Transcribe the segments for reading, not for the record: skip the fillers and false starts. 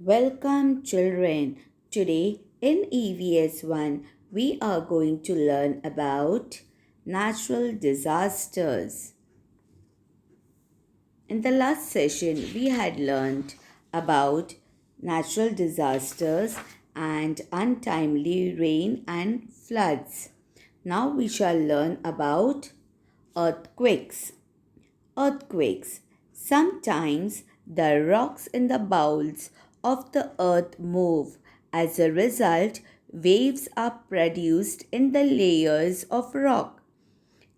Welcome, children. Today in EVS 1, we are going to learn about natural disasters. In the last session, we had learned about natural disasters and untimely rain and floods. Now we shall learn about earthquakes. Earthquakes. Sometimes the rocks in the bowls of the earth move. As a result, waves are produced in the layers of rock.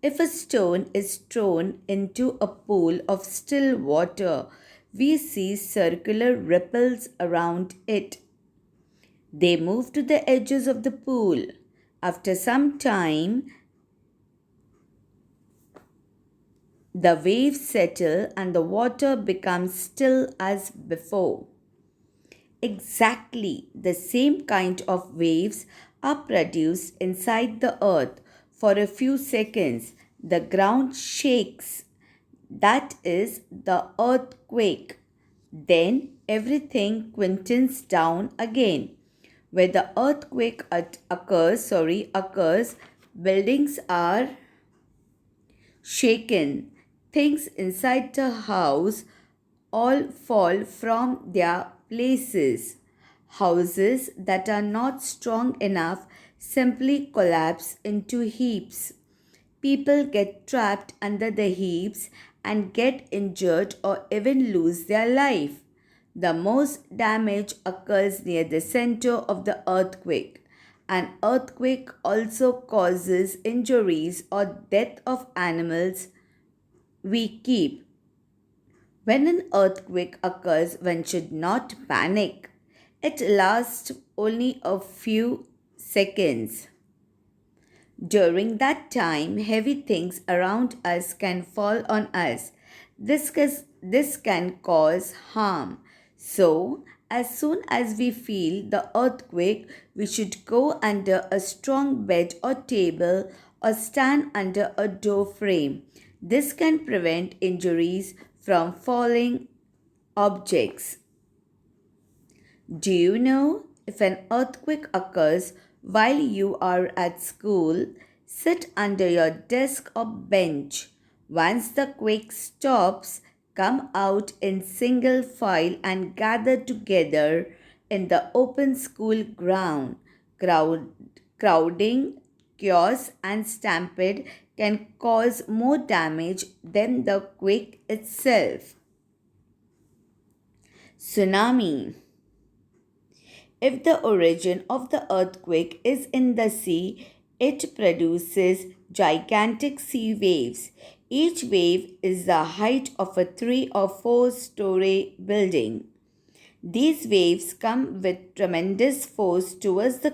If a stone is thrown into a pool of still water, we see circular ripples around it. They move to the edges of the pool. After some time, the waves settle and the water becomes still as before. Exactly the same kind of waves are produced inside the earth. For a few seconds, the ground shakes. That is the earthquake. Then everything quietens down again. Where the earthquake occurs, buildings are shaken. Things inside the house all fall from their places. Houses that are not strong enough simply collapse into heaps. People get trapped under the heaps and get injured or even lose their life. The most damage occurs near the center of the earthquake. An earthquake also causes injuries or death of animals we keep. When an earthquake occurs, one should not panic. It lasts only a few seconds. During that time, heavy things around us can fall on us. This can cause harm. So, as soon as we feel the earthquake, we should go under a strong bed or table or stand under a door frame. This can prevent injuries from falling objects. Do you know if an earthquake occurs while you are at school, sit under your desk or bench. Once the quake stops, come out in single file and gather together in the open school ground. Crowding, chaos, and stampede can cause more damage than the quake itself. Tsunami. If the origin of the earthquake is in the sea, it produces gigantic sea waves. Each wave is the height of a 3 or 4 story building. These waves come with tremendous force towards the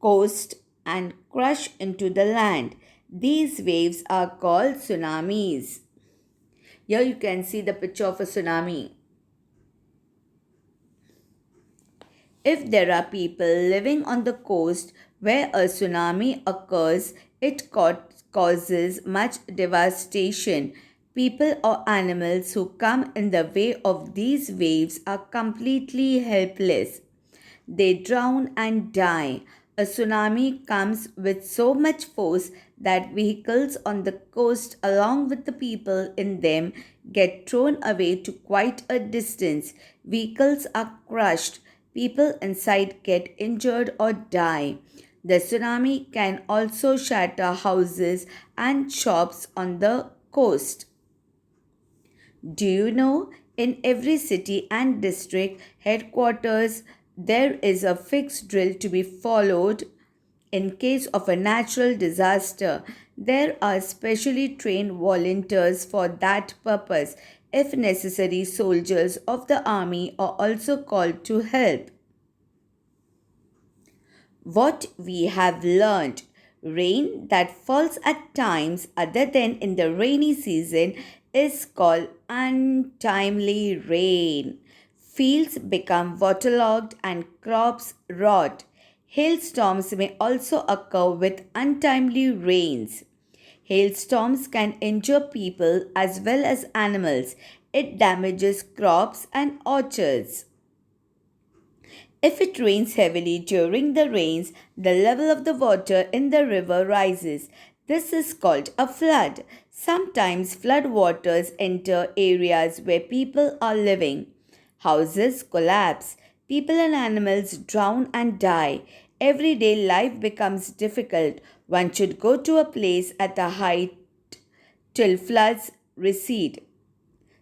coast and crush into the land. These waves are called tsunamis. Here you can see the picture of a tsunami. If there are people living on the coast where a tsunami occurs, it causes much devastation. People or animals who come in the way of these waves are completely helpless. They drown and die. A tsunami comes with so much force that vehicles on the coast, along with the people in them, get thrown away to quite a distance. Vehicles are crushed. People inside get injured or die. The tsunami can also shatter houses and shops on the coast. Do you know in every city and district headquarters there is a fixed drill to be followed in case of a natural disaster? There are specially trained volunteers for that purpose. If necessary, soldiers of the army are also called to help. What we have learned: rain that falls at times other than in the rainy season is called untimely rain. Fields become waterlogged and crops rot. Hailstorms may also occur with untimely rains. Hailstorms can injure people as well as animals. It damages crops and orchards. If it rains heavily during the rains, the level of the water in the river rises. This is called a flood. Sometimes flood waters enter areas where people are living. Houses collapse. People and animals drown and die. Everyday life becomes difficult. One should go to a place at a height till floods recede.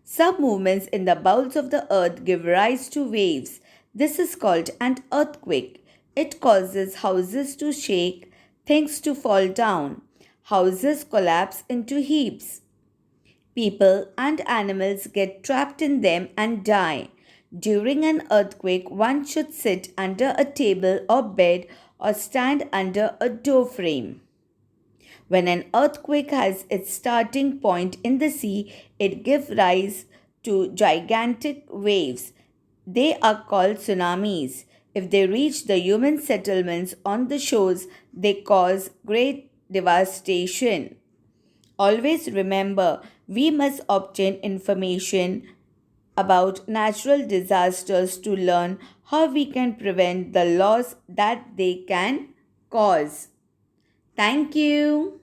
Some movements in the bowels of the earth give rise to waves. This is called an earthquake. It causes houses to shake, things to fall down. Houses collapse into heaps. People and animals get trapped in them and die. During an earthquake, one should sit under a table or bed or stand under a door frame. When an earthquake has its starting point in the sea, it gives rise to gigantic waves. They are called tsunamis. If they reach the human settlements on the shores, they cause great devastation. Always remember, we must obtain information about natural disasters to learn how we can prevent the loss that they can cause. Thank you.